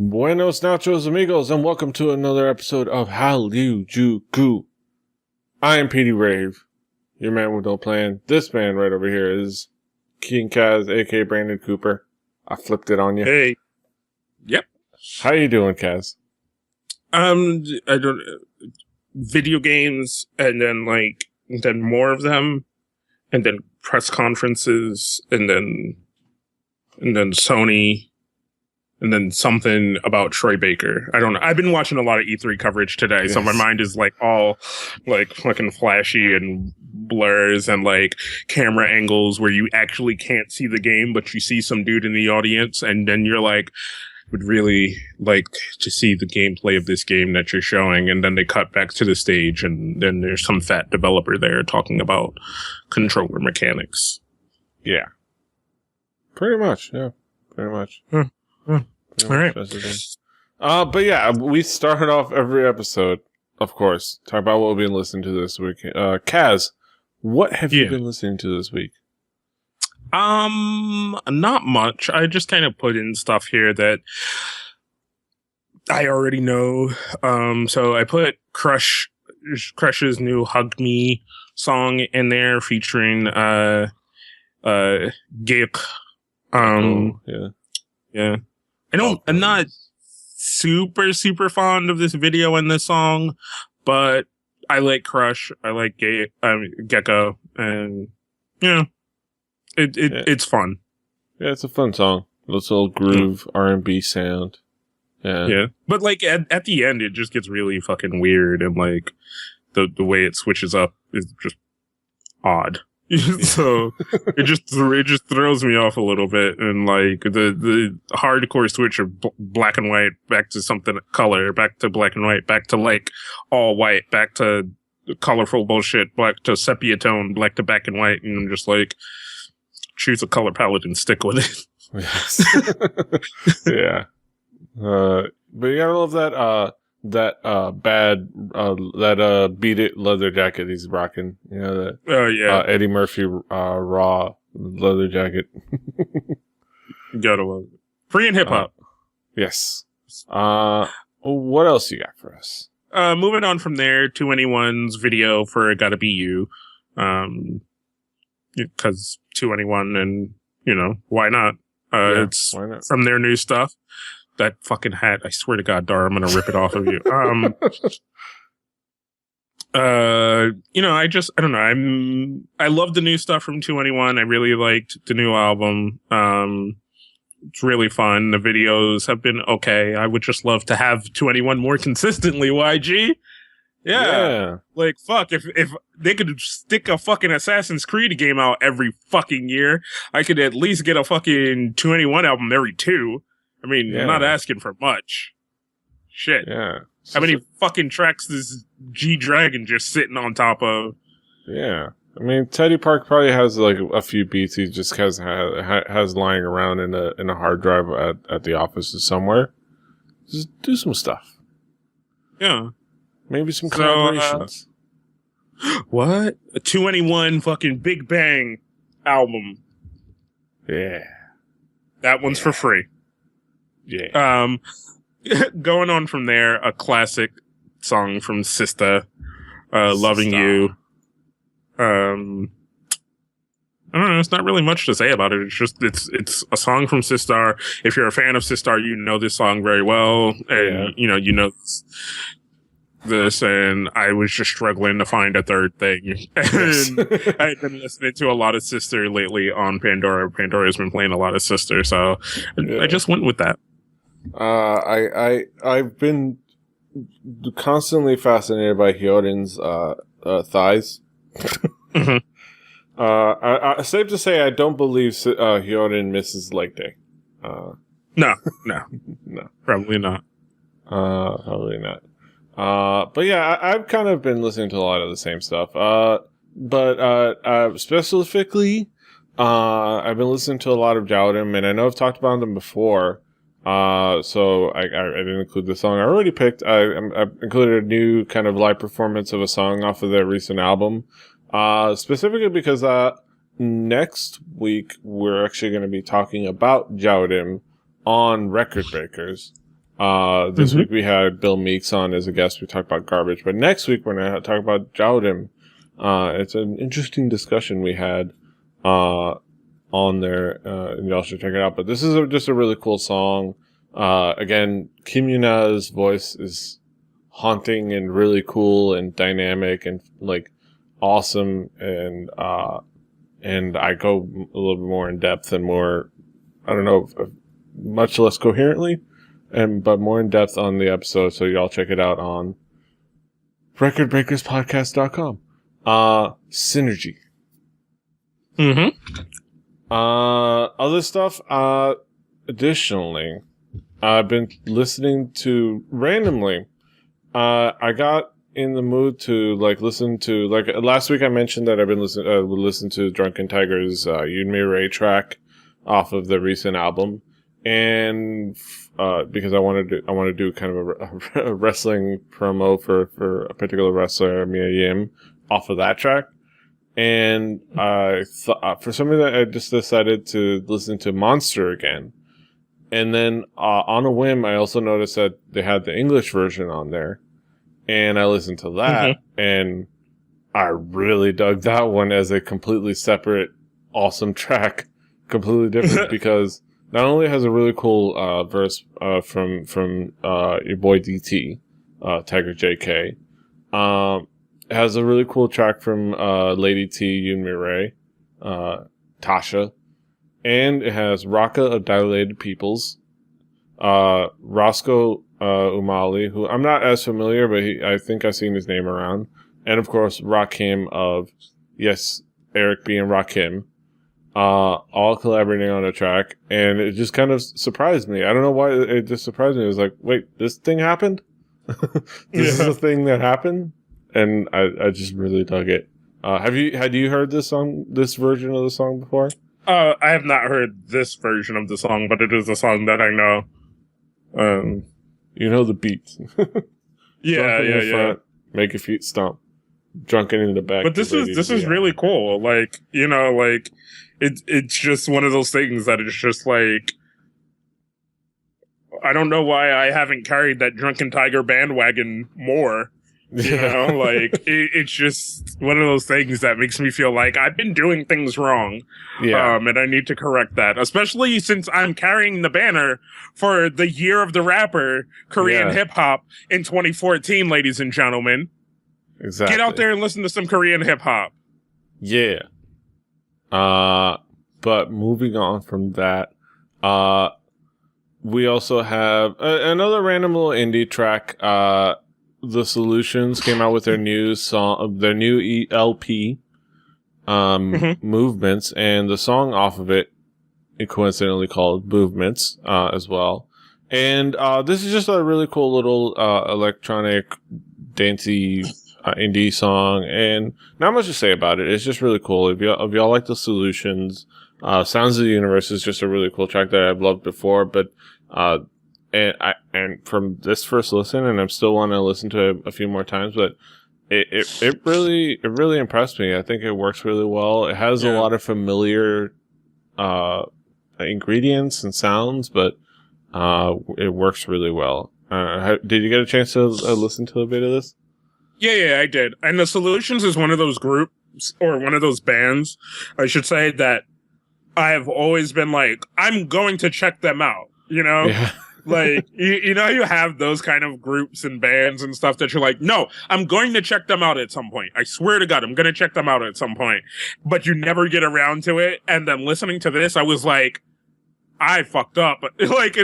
Buenos nachos amigos, and welcome to another episode of Hallyujuku. I am Petey Rave, your man with no plan. This man right over here is King Kaz, aka Brandon Cooper. I flipped it on you. Hey. Yep. How you doing, Kaz? I don't video games, and then more of them, and then press conferences, and then Sony. And then something about Troy Baker. I don't know. I've been watching a lot of E3 coverage today, so my mind is all fucking flashy and blurs and camera angles where you actually can't see the game, but you see some dude in the audience, and then you're would really like to see the gameplay of this game that you're showing, and then they cut back to the stage, and then there's some fat developer there talking about controller mechanics. Yeah. Pretty much, yeah. Pretty much. All right. But yeah, we started off every episode, of course, talk about what we've been listening to this week. Kaz, what have you been listening to this week? Not much. I just kind of put in stuff here that I already know. So I put Crush's new "Hug Me" song in there, featuring Gaek. Yeah. I'm not super fond of this video and this song, but I like Crush. I like Gecko, and it's fun. Yeah, it's a fun song. Little groove, R&B sound. Yeah. But at the end, it just gets really fucking weird, and the way it switches up is just odd. So it just throws me off a little bit, and the hardcore switch of black and white back to something color, back to black and white, back to all white, back to colorful bullshit, black to sepia tone, black to black and white, and I'm just choose a color palette and stick with it. Yes. Yeah. But you gotta love that beat it leather jacket he's rocking. Eddie Murphy raw leather jacket. Gotta love it. Free and hip hop. Yes. What else you got for us? Moving on from there, 2NE1's video for "Gotta Be You," because 2NE1, and why not? Why not? From their new stuff. That fucking hat, I swear to God, Dar, I'm gonna rip it off of you. I don't know. I love the new stuff from 2NE1. I really liked the new album. It's really fun. The videos have been okay. I would just love to have 2NE1 more consistently, YG. Yeah. Fuck, if they could stick a fucking Assassin's Creed game out every fucking year, I could at least get a fucking 2NE1 album every 2. I mean, I'm not asking for much. Shit. Yeah. How many fucking tracks is G-Dragon just sitting on top of? Yeah. I mean, Teddy Park probably has a few beats he just has lying around in a hard drive at the office somewhere. Just do some stuff. Yeah. Maybe some collaborations. What? A 2NE1 fucking Big Bang album. Yeah. That one's for free. Yeah. Going on from there, a classic song from Sista, "Loving You." I don't know. It's not really much to say about it. It's just it's a song from Sistar. If you're a fan of Sistar, you know this song very well, and you know this. And I was just struggling to find a third thing. And I've been listening to a lot of Sister lately on Pandora. Pandora's been playing a lot of Sister, so I just went with that. I've been constantly fascinated by Hyorin's thighs. Mm-hmm. Safe to say, I don't believe Hyorin misses leg day. No, probably not. Probably not. But yeah, I've kind of been listening to a lot of the same stuff. But specifically, I've been listening to a lot of Jowdim, and I know I've talked about them before. So I didn't include the song I already picked. I included a new kind of live performance of a song off of their recent album. Specifically because, next week we're actually going to be talking about Jowdim on Record Breakers. This week we had Bill Meeks on as a guest. We talked about garbage, but next week we're going to talk about Jowdim. It's an interesting discussion we had on there, and y'all should check it out. But this is just a really cool song. Again, Kim Yuna's voice is haunting and really cool and dynamic and like awesome. And I go a little bit more in depth and more, I don't know, much less coherently, but more in depth on the episode. So y'all check it out on recordbreakerspodcast.com. Synergy. Other stuff, additionally, I've been listening to randomly. I got in the mood to listen to last week I mentioned that I've been listening to Drunken Tiger's Yunmi Ray track off of the recent album, and because I want to do kind of a wrestling promo for a particular wrestler, Mia Yim, off of that track. And I thought, for some reason, I just decided to listen to Monster again. And then, on a whim, I also noticed that they had the English version on there. And I listened to that, and I really dug that one as a completely separate, awesome track. Completely different, because not only has a really cool verse from your boy DT, Tiger JK, it has a really cool track from Lady T, Yunmi Ray, Tasha, and it has Raka of Dilated Peoples, Roscoe Umali, who I'm not as familiar, but I think I've seen his name around, and of course Rakim of, yes, Eric B. and Rakim, all collaborating on a track, and it just kind of surprised me. I don't know why it just surprised me. It was like, wait, this thing happened? This is a thing that happened? And I just really dug it. Had you heard this version of the song before? I have not heard this version of the song, but it is a song that I know. You know the beats. Yeah. Front, make your feet stomp. Drunken in the back. But this is really cool. Like, you know, like it's just one of those things that it's just like, I don't know why I haven't carried that Drunken Tiger bandwagon more. You know, like it's just one of those things that makes me feel like I've been doing things wrong. Yeah. And I need to correct that, especially since I'm carrying the banner for the Year of the Rapper, Korean hip hop in 2014, ladies and gentlemen. Exactly. Get out there and listen to some Korean hip hop. Yeah. But moving on from that, we also have another random little indie track. The Solutions came out with their new song, their new LP, Movements, and the song off of it, coincidentally called Movements, as well. And this is just a really cool little electronic, dancey indie song, and not much to say about it. It's just really cool. If y'all like The Solutions, Sounds of the Universe is just a really cool track that I've loved before, but and from this first listen, and I'm still want to listen to it a few more times, but it really impressed me. I think it works really well. It has a lot of familiar ingredients and sounds, but it works really well. Did you get a chance to listen to a bit of this? Yeah, I did. And The Solutions is one of those groups, or one of those bands, I should say, that I have always been like, I'm going to check them out, you know? Yeah. Like, you know, you have those kind of groups and bands and stuff that you're like, no, I'm going to check them out at some point. I swear to God, I'm going to check them out at some point. But you never get around to it. And then listening to this, I was like, I fucked up. Like,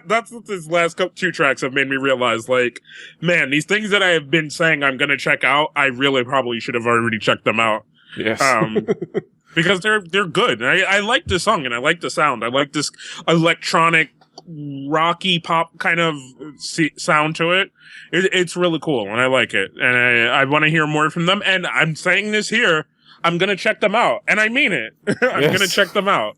that's what these last two tracks have made me realize. Like, man, these things that I have been saying I'm going to check out, I really probably should have already checked them out. Yes. Because they're good. I like the song and I like the sound. I like this electronic, rocky pop kind of sound to it. It's really cool and I like it. And I want to hear more from them. And I'm saying this here, I'm going to check them out. And I mean it. I'm going to check them out.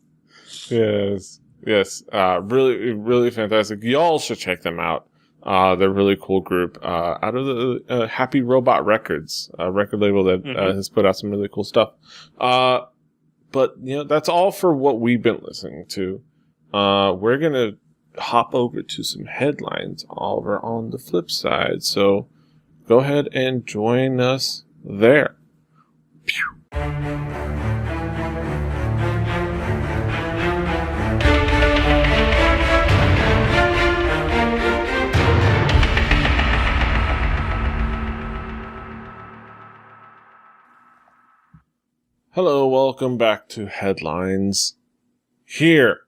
Yes. Really, really fantastic. Y'all should check them out. They're a really cool group, out of the, Happy Robot Records, a record label that, has put out some really cool stuff. But, you know, that's all for what we've been listening to. We're gonna hop over to some headlines over on the flip side. So go ahead and join us there. Pew. Hello, welcome back to Headlines. Here,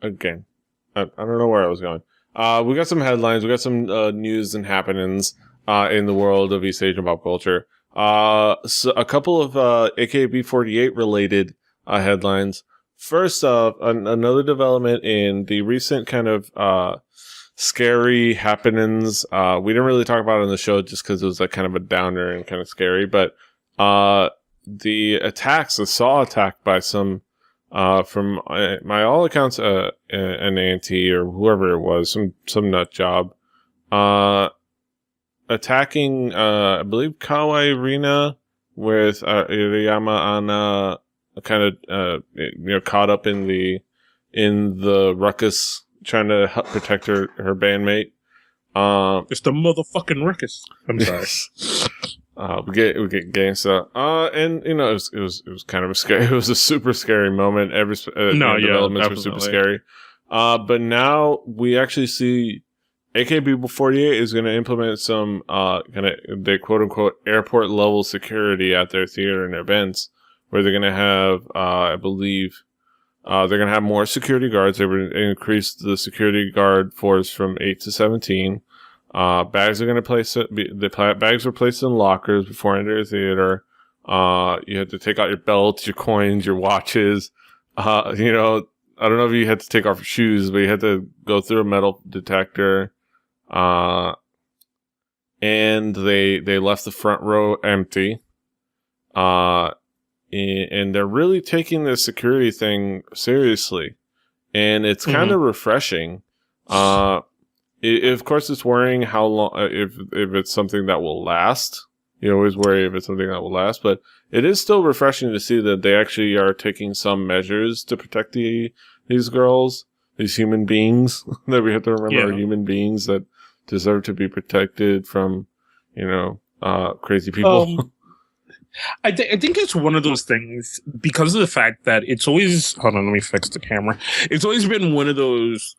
again, I don't know where I was going. We got some headlines, we got some news and happenings in the world of East Asian pop culture. So a couple of AKB48 related headlines. First off, another development in the recent kind of scary happenings. We didn't really talk about it on the show just because it was like kind of a downer and kind of scary, but the attacks, the Saw attack by some, from my all accounts, an auntie or whoever it was, some nut job, attacking, I believe Marina with, Iriyama Anna, kind of, caught up in the ruckus, trying to help protect her bandmate. It's the motherfucking ruckus. I'm sorry. We get gangsta. And it was kind of a scary. It was a super scary moment. Developments were super scary. But now we actually see AKB48 is going to implement some kind of the quote unquote airport level security at their theater and events, where they're going to have, I believe, they're going to have more security guards. They're going to increase the security guard force from 8 to 17. Bags are going to bags were placed in lockers before entering the theater. You had to take out your belts, your coins, your watches. I don't know if you had to take off your shoes, but you had to go through a metal detector. And they left the front row empty. And they're really taking the security thing seriously. And it's kind of refreshing. Of course, it's worrying how long, if it's something that will last. You always worry if it's something that will last, but it is still refreshing to see that they actually are taking some measures to protect these girls, these human beings that we have to remember are human beings that deserve to be protected from, crazy people. I think it's one of those things because of the fact that it's always, hold on, let me fix the camera. It's always been one of those,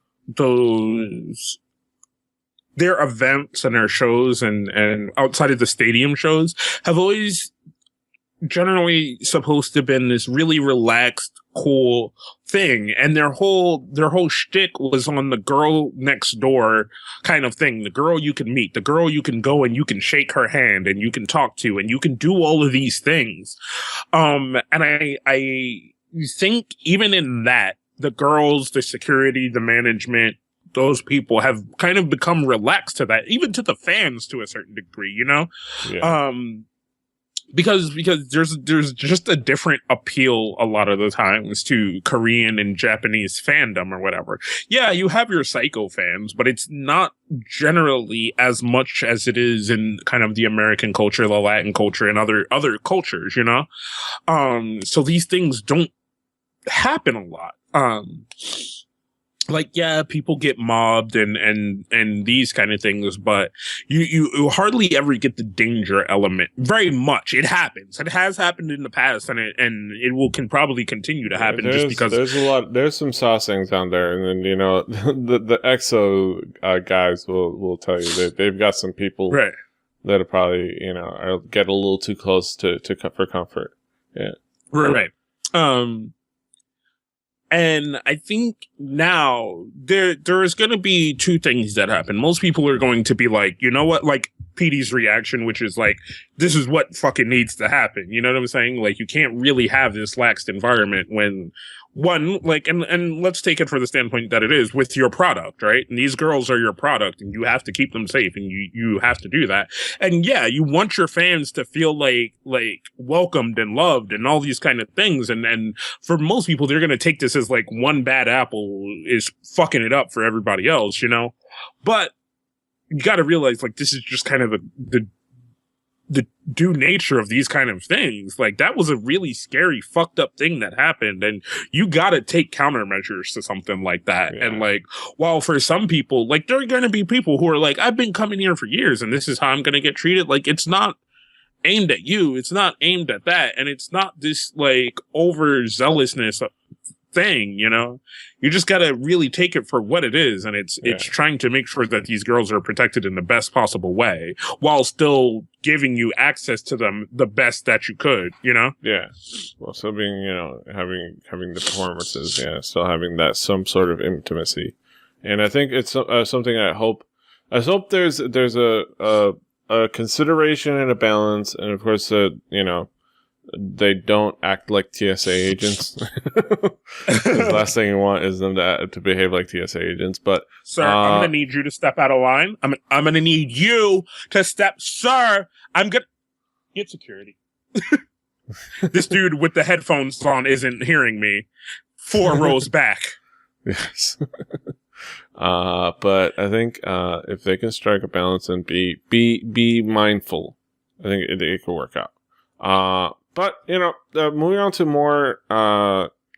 their events and their shows and outside of the stadium shows have always generally supposed to have been this really relaxed, cool thing. And their whole shtick was on the girl next door kind of thing. The girl you can meet, the girl you can go and you can shake her hand and you can talk to and you can do all of these things. And I think even in that, the girls, the security, the management, those people have kind of become relaxed to that, even to the fans to a certain degree, Yeah. Because there's just a different appeal a lot of the times to Korean and Japanese fandom or whatever. Yeah, you have your psycho fans, but it's not generally as much as it is in kind of the American culture, the Latin culture, and other cultures, So these things don't happen a lot. People get mobbed and these kind of things, but you hardly ever get the danger element very much. It happens. It has happened in the past and it can probably continue to happen just because there's some sauce things down there. And then, the EXO guys will tell you that they've got some people that'll probably, get a little too close to for comfort. Yeah. Right. And I think now there is going to be two things that happen. Most people are going to be like, you know what? Like PD's reaction, which is like, this is what fucking needs to happen. You know what I'm saying? Like, you can't really have this laxed environment when one, like, and let's take it for the standpoint that it is with your product, right? And these girls are your product and you have to keep them safe and you have to do that. And yeah, you want your fans to feel like welcomed and loved and all these kind of things. And for most people, they're going to take this as like one bad apple is fucking it up for everybody else, But you got to realize like this is just kind of the the due nature of these kind of things. Like, that was a really scary, fucked up thing that happened. And you gotta take countermeasures to something like that. Yeah. And like, while for some people, like, there are gonna be people who are like, I've been coming here for years and this is how I'm gonna get treated. Like, it's not aimed at you. It's not aimed at that. And it's not this like overzealousness thing, you know? You just gotta really take it for what it is. And it's trying to make sure that these girls are protected in the best possible way while still giving you access to them the best that you could, you know? Yeah. Well, still being, you know, having the performances, still having that some sort of intimacy. And I think it's something I hope there's a consideration and a balance, and of course, you know, they don't act like TSA agents. The last thing you want is them to behave like TSA agents. But sir, I'm gonna need you to step out of line. I'm gonna need you to step, sir. I'm gonna get security. This dude with the headphones on isn't hearing me. 4 rows back. Yes. But I think if they can strike a balance and be mindful, I think it could work out. But you know, moving on to more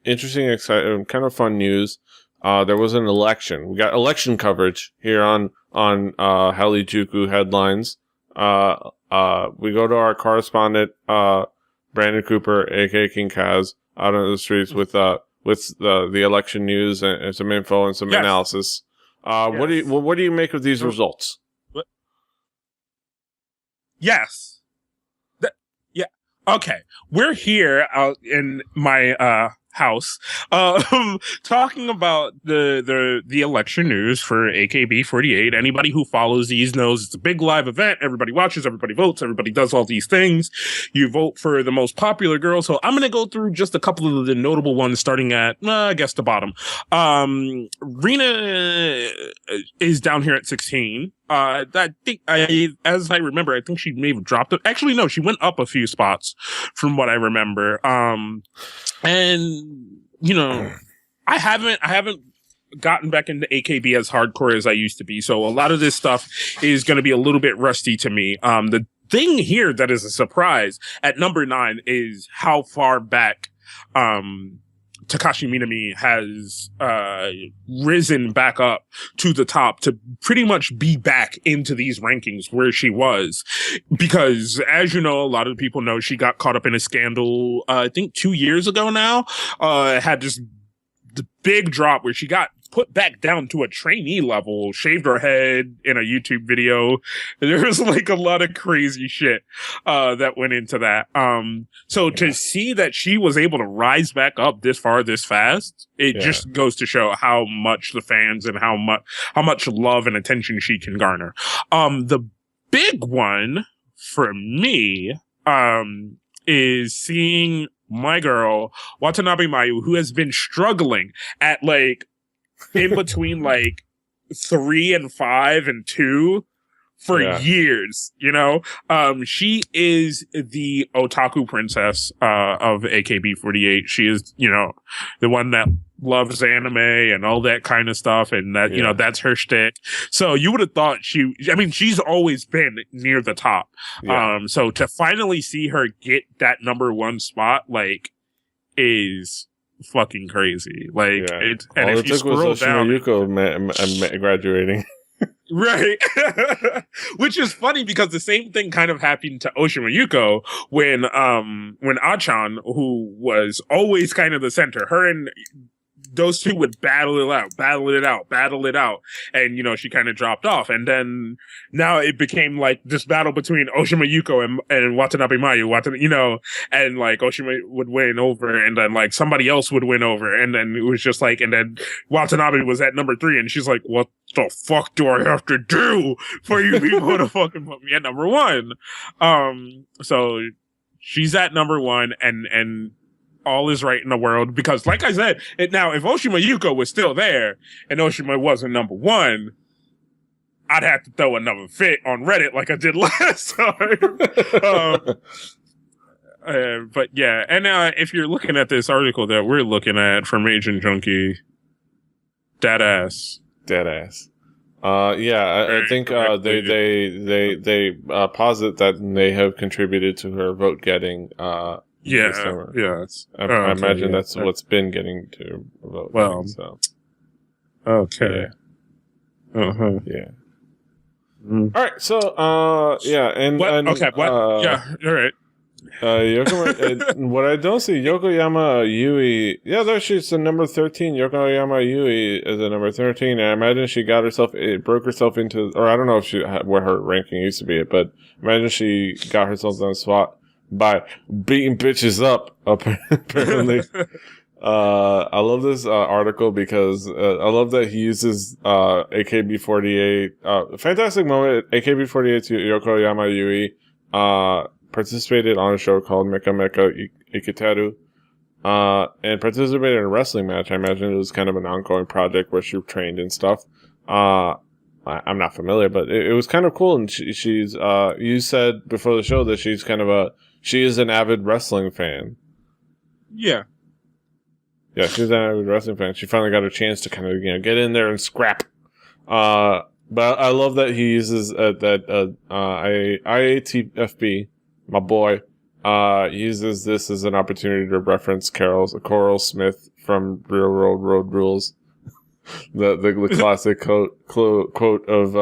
interesting, exciting, kind of fun news. There was an election. We got election coverage here on Hallyujuku headlines. We go to our correspondent Brandon Cooper, aka King Kaz, out on the streets with the election news and some info and some analysis. What do you make of these results? Yes. Okay. We're here out in my house talking about the election news for AKB48. Anybody who follows these knows it's a big live event. Everybody watches, everybody votes, everybody does all these things. You vote for the most popular girl. So I'm going to go through just a couple of the notable ones, starting at I guess the bottom. Marina is down here at 16. As I remember, I think she may have dropped it. Actually, no, she went up a few spots from what I remember. And you know, I haven't gotten back into AKB as hardcore as I used to be. So a lot of this stuff is going to be a little bit rusty to me. The thing here that is a surprise at number 9 is how far back, Takashi Minami has risen back up to the top to pretty much be back into these rankings where she was. Because, as you know, a lot of people know she got caught up in a scandal, I think 2 years ago now, had this the big drop where she got put back down to a trainee level, shaved her head in a YouTube video. There was like a lot of crazy shit that went into that. So to see that she was able to rise back up this far, this fast, it just goes to show how much the fans and how much love and attention she can garner. The big one for me is seeing my girl Watanabe Mayu, who has been struggling at like in between like 3 and 5 and 2 for years, you know? She is the otaku princess of AKB48. She is, you know, the one that loves anime and all that kind of stuff, and that, you know, that's her shtick. So you would have thought she's always been near the top. So to finally see her get that number 1 spot, like, is fucking crazy. Like, and if you scroll down, Yuko graduating. Right. Which is funny because the same thing kind of happened to Oshima Yuko when Achan, who was always kind of the center, her and those two would battle it out. And, you know, she kind of dropped off. And then now it became like this battle between Oshima Yuko and Watanabe Mayu, you know, and like Oshima would win over and then like somebody else would win over. And then it was just like, and then Watanabe was at number 3 and she's like, what the fuck do I have to do for you people to fucking put me at number 1? So she's at number 1 and all is right in the world, because like I said, now if Oshima Yuko was still there and Oshima wasn't number 1, I'd have to throw another fit on Reddit like I did last time. But yeah, and if you're looking at this article that we're looking at from Agent Junkie, dead ass. I think they posit that they have contributed to her vote getting. This summer. I imagine that's what's been getting to vote. Well, so okay, yeah. All right, so and all right. What I don't see, Yokoyama Yui. Yeah, there she's the number 13. Yokoyama Yui is the number 13. And I imagine she broke herself into, or I don't know if where her ranking used to be, but imagine she got herself on SWAT by beating bitches up, apparently. I love this article because I love that he uses AKB48. Fantastic moment. AKB48 to Yokoyama Yui participated on a show called Mecha Mecha Ikiteru and participated in a wrestling match. I imagine it was kind of an ongoing project where she trained and stuff. I'm not familiar, but it was kind of cool. And she's you said before the show that she is an avid wrestling fan. Yeah. Yeah, she's an avid wrestling fan. She finally got a chance to kind of get in there and scrap. But I love that he uses IATFB, my boy, uses this as an opportunity to reference Coral Smith from Real World Road Rules. the classic quote of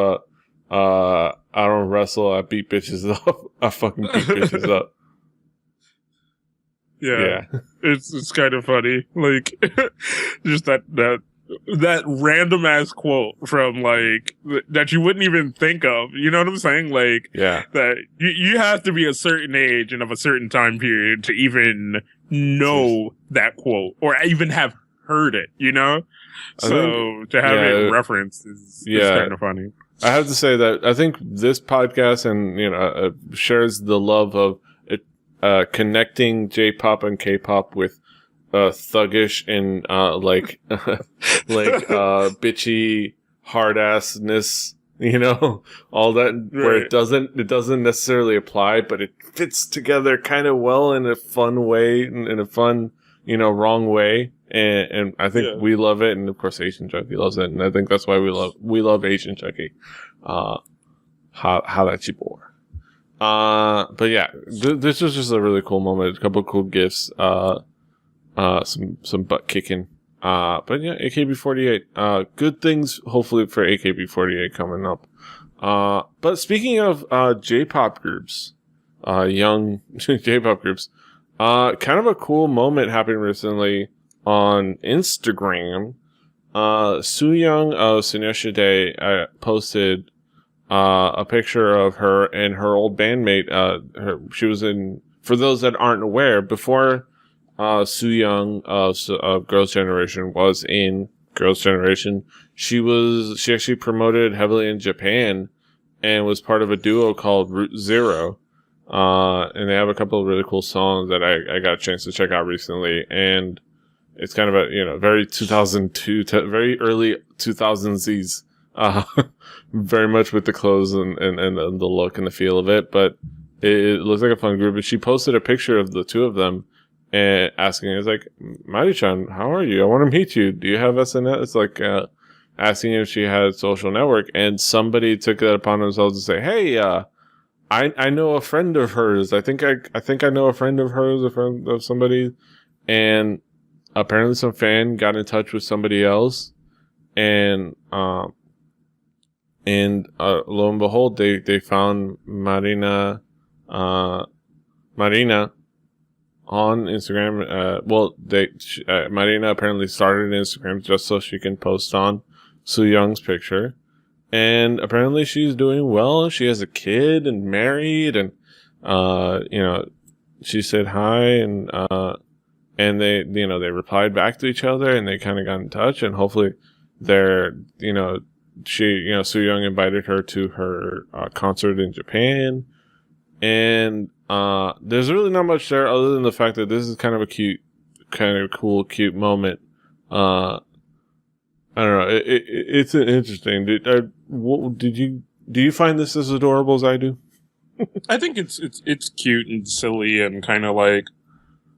I don't wrestle, I beat bitches up. I fucking beat bitches up. Yeah. It's kind of funny. Like, just that random ass quote from that you wouldn't even think of. You know what I'm saying? Like, that you have to be a certain age and of a certain time period to even know that quote or even have heard it, you know? So to have it referenced is kind of funny. I have to say that I think this podcast and, shares the love of connecting J-pop and K-pop with thuggish and bitchy hard-assness, all that, where it doesn't necessarily apply, but it fits together kind of well in a fun way, in a fun, wrong way. And I think we love it, and of course Asian Junkie loves it, and I think that's why we love Asian Junkie. Hallyujuku. But yeah, this was just a really cool moment. A couple of cool gifts, some butt kicking. But yeah, AKB48, good things hopefully for AKB48 coming up. But speaking of, J-pop groups, young J-pop groups, kind of a cool moment happened recently on Instagram. Soyoung of Soyoung posted a picture of her and her old bandmate. She was in, for those that aren't aware, before Soyoung of Girls' Generation was in Girls' Generation, she actually promoted heavily in Japan and was part of a duo called Route Zero. And they have a couple of really cool songs that I got a chance to check out recently, and it's kind of a, very 2002, very early 2000s. Very much with the clothes and the look and the feel of it, but it looks like a fun group. And she posted a picture of the two of them and asking, it's like, Mari-chan, how are you? I want to meet you. Do you have SNS? It's like, asking if she had a social network, and somebody took that upon themselves to say, hey, I know a friend of hers. I think I know a friend of hers, a friend of somebody. And apparently some fan got in touch with somebody else, and lo and behold, they found Marina on Instagram. Marina apparently started Instagram just so she can post on Soyoung's picture, and apparently she's doing well. She has a kid and married, and she said hi, and they replied back to each other, and they kind of got in touch, and hopefully Soyoung invited her to her concert in Japan, and there's really not much there other than the fact that this is kind of a cute moment. I don't know. It's interesting. Do you find this as adorable as I do? I think it's cute and silly and kind of like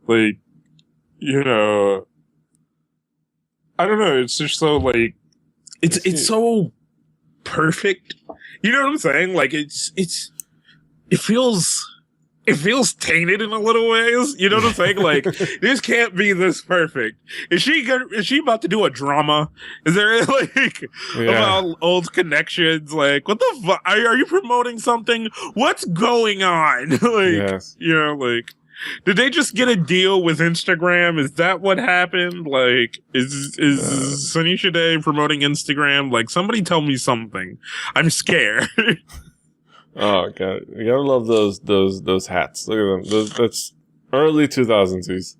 I don't know. It's just so it's so perfect. You know what I'm saying? Like it feels tainted in a little ways. You know what I'm saying? Like this can't be this perfect. Is she about to do a drama? Is there like about old connections? Like what the fuck? Are you promoting something? What's going on? Like you know, like did they just get a deal with Instagram? Is that what happened? Like is Sunny Shade promoting Instagram? Like somebody tell me something. I'm scared. Oh god, you gotta love those hats. Look at them. That's early 2000s.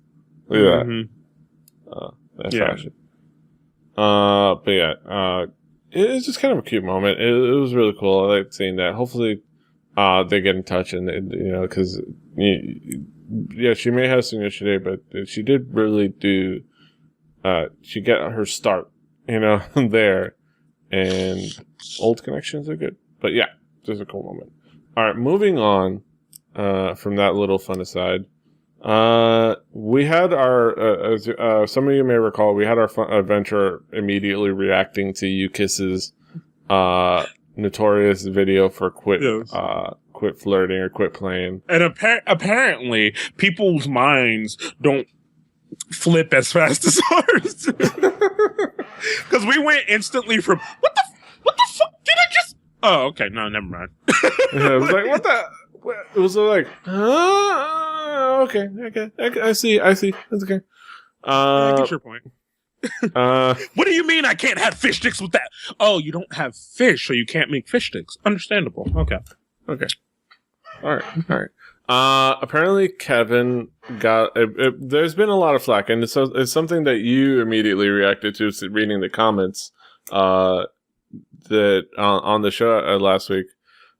Look at that. That's fashion. But yeah, it's just kind of a cute moment. It was really cool. I liked seeing that. Hopefully, they get in touch and you know, because she may have seen yesterday, but she did really do. She got her start, you know, there, and old connections are good. But yeah. Just a cool moment. All right, moving on from that little fun aside. We had our, as some of you may recall, we had our fun adventure immediately reacting to U-Kiss's notorious video for quit flirting or quit playing. And apparently, people's minds don't flip as fast as ours. Because we went instantly from, what the fuck did I just... Oh, okay. No, never mind. Yeah, it was like, what the... It was like, okay. I see. That's okay. I get your point. What do you mean I can't have fish sticks with that? Oh, you don't have fish, so you can't make fish sticks. Understandable. Okay. All right. Apparently Kevin got... there's been a lot of flack, and it's something that you immediately reacted to reading the comments. That on the show last week,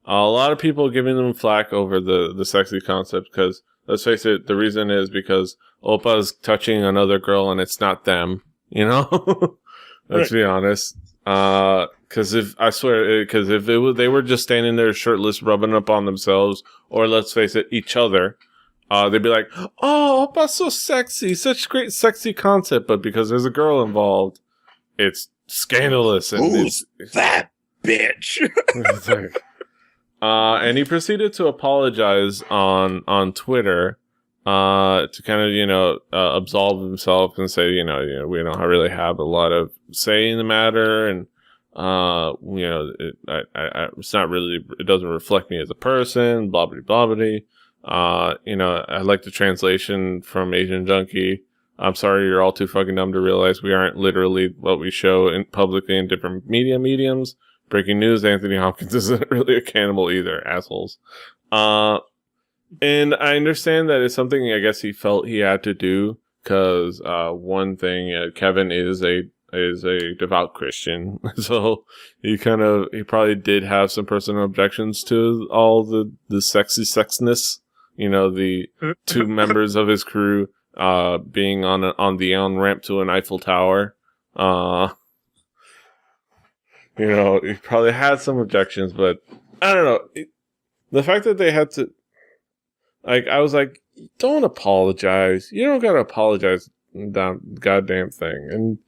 a lot of people giving them flack over the sexy concept because let's face it, the reason is because Oppa's touching another girl and it's not them, you know. Let's be honest. Because if they were just standing there shirtless, rubbing up on themselves, or let's face it, each other, they'd be like, "Oh, Oppa's so sexy, such great sexy concept," but because there's a girl involved, it's scandalous. And who's that bitch? And he proceeded to apologize on Twitter to kind of, you know, absolve himself and say, you know, we don't really have a lot of say in the matter, and you know, it's not really, it doesn't reflect me as a person, blah blah blah blah. You know, I like the translation from Asian Junkie. I'm sorry, you're all too fucking dumb to realize we aren't literally what we show publicly in different mediums. Breaking news, Anthony Hopkins isn't really a cannibal either, assholes. And I understand that it's something I guess he felt he had to do, because one thing, Kevin is a devout Christian, so he probably did have some personal objections to all the sexy sexness, you know, the two members of his crew being on the on-ramp to an Eiffel Tower. You know, he probably had some objections, but I don't know. The fact that they had to, like, I was like, don't apologize. You don't gotta apologize the goddamn thing. And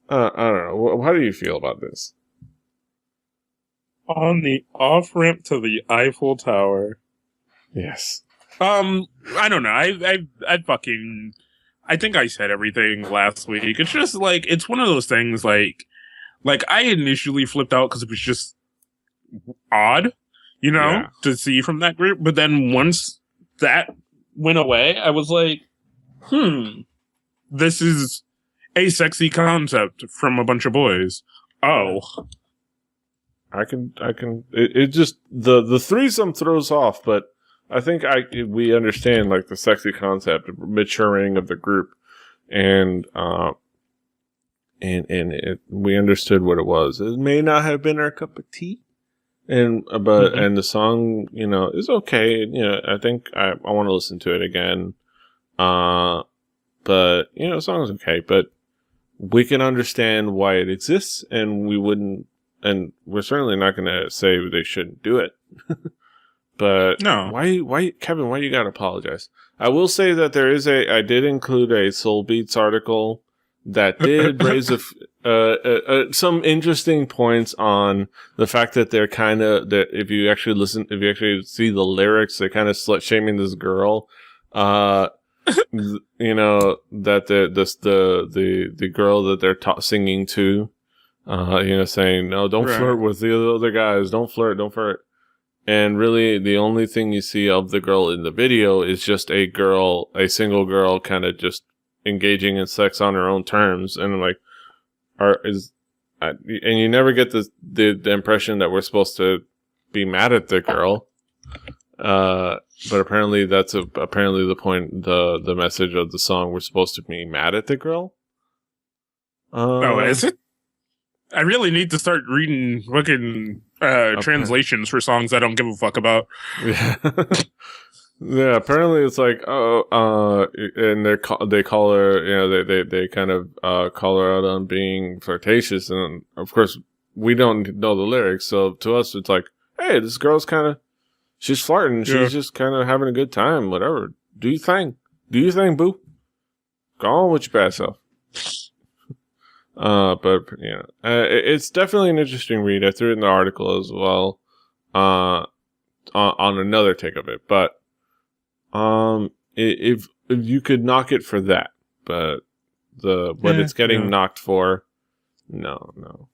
I don't know. How do you feel about this? On the off-ramp to the Eiffel Tower. Yes. I don't know. I think I said everything last week. It's just like, it's one of those things like I initially flipped out because it was just odd, you know, to see from that group. But then once that went away, I was like, this is a sexy concept from a bunch of boys. Oh. It just, the threesome throws off, but I think we understand, like, the sexy concept, maturing of the group, and we understood what it was. It may not have been our cup of tea, and the song, you know, is okay. You know, I think I want to listen to it again. But you know, the song's okay. But we can understand why it exists, and we're certainly not going to say they shouldn't do it. But no, why, Kevin? Why you gotta apologize? I will say that I did include a Soul Beats article that did raise some interesting points on the fact that they're kind of that if you actually see the lyrics, they're kind of slut shaming this girl. You know that the girl that they're singing to, saying no, don't flirt with the other guys, don't flirt. And really, the only thing you see of the girl in the video is just a single girl, kind of just engaging in sex on her own terms. And I'm like, and you never get the impression that we're supposed to be mad at the girl. But apparently that's apparently the point, the message of the song. We're supposed to be mad at the girl. Oh, is it? I really need to start reading fucking translations for songs I don't give a fuck about. Yeah. Yeah, apparently it's like, and they call her, they kind of call her out on being flirtatious, and of course we don't know the lyrics, so to us it's like, hey, this girl's she's flirting, she's just kind of having a good time, whatever. Do you think, boo? Go on with your bad self. But it's definitely an interesting read. I threw it in the article as well, on another take of it, but. If you could knock it for that, but what it's getting knocked for, no.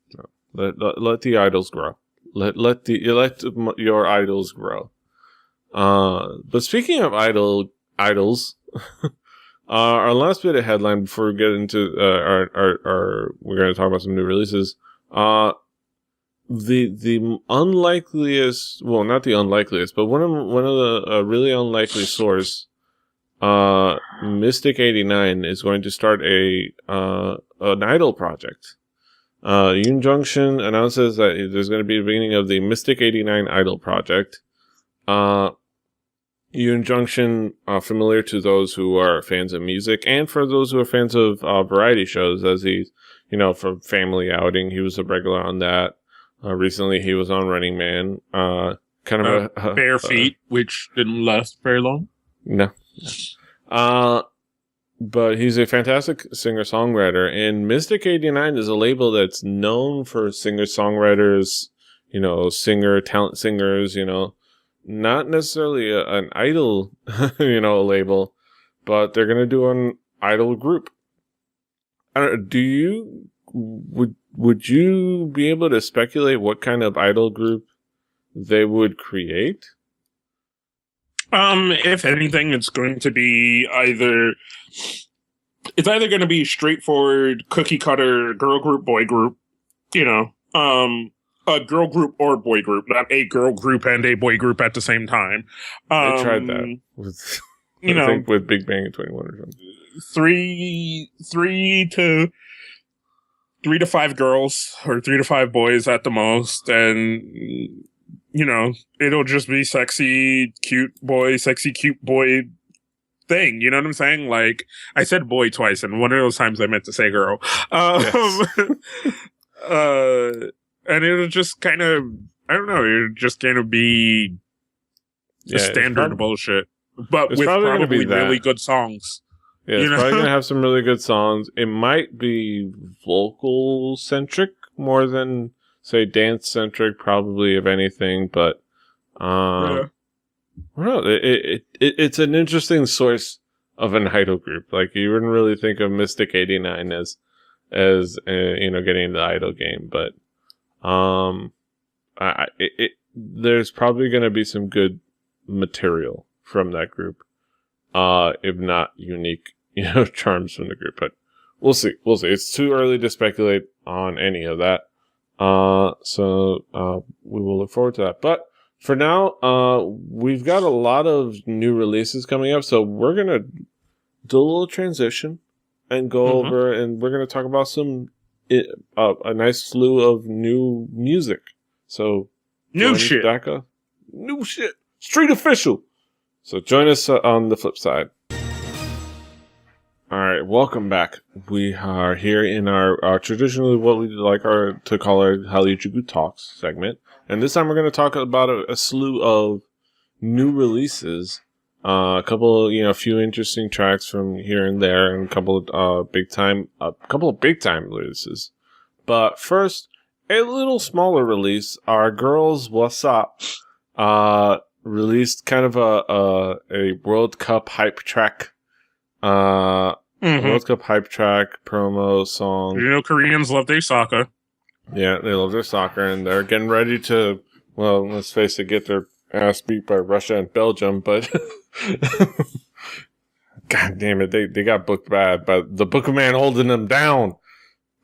Let the idols grow. Let your idols grow. But speaking of idols, our last bit of headline before we get into we're going to talk about some new releases. The unlikeliest, well, not the unlikeliest, but one of the really unlikely source, Mystic 89 is going to start an idol project. Yoon Jung-shin announces that there's going to be the beginning of the Mystic 89 idol project. Yoon Jung-shin, familiar to those who are fans of music and for those who are fans of variety shows, as he's, for Family Outing, he was a regular on that. Recently, he was on Running Man. Kind of Bare Feet, which didn't last very long. No. But he's a fantastic singer-songwriter, and Mystic 89 is a label that's known for singer-songwriters, talent singers, not necessarily an idol, label, but they're going to do an idol group. Would you be able to speculate what kind of idol group they would create? If anything, it's going to be either going to be straightforward cookie cutter girl group, boy group, a girl group or boy group, not a girl group and a boy group at the same time. They tried that with, I think with Big Bang in 21 or something. Three to five girls or 3 to 5 boys at the most, and it'll just be sexy cute boy thing. You know what I'm saying? Like, I said boy twice, and one of those times I meant to say girl. Yes. And it'll just kind of, I don't know, it'll just kind of be standard bullshit, but with probably really good songs. Yeah, it's probably going to have some really good songs. It might be vocal-centric more than, say, dance-centric, probably, if anything. But, I don't know. It's an interesting source of an idol group. Like, you wouldn't really think of Mystic 89 as getting into the idol game. But, there's probably going to be some good material from that group. If not unique, charms from the group, but we'll see. It's too early to speculate on any of that. So we will look forward to that. But for now, we've got a lot of new releases coming up, so we're going to do a little transition and go over, and we're going to talk about a nice slew of new music. So new shit. New shit. Street official. So join us on the flip side. All right, welcome back. We are here in our traditionally what we like to call our Hallyujuku Talks segment. And this time we're going to talk about a slew of new releases. A couple, few interesting tracks from here and there, and a couple of big time releases. But first, a little smaller release. Our girls, What's Up, released kind of a World Cup hype track. World Cup hype track promo song. You know, Koreans love their soccer. Yeah, they love their soccer, and they're getting ready to, well, let's face it, get their ass beat by Russia and Belgium, but God damn it, they got booked bad, but the Book of Man holding them down.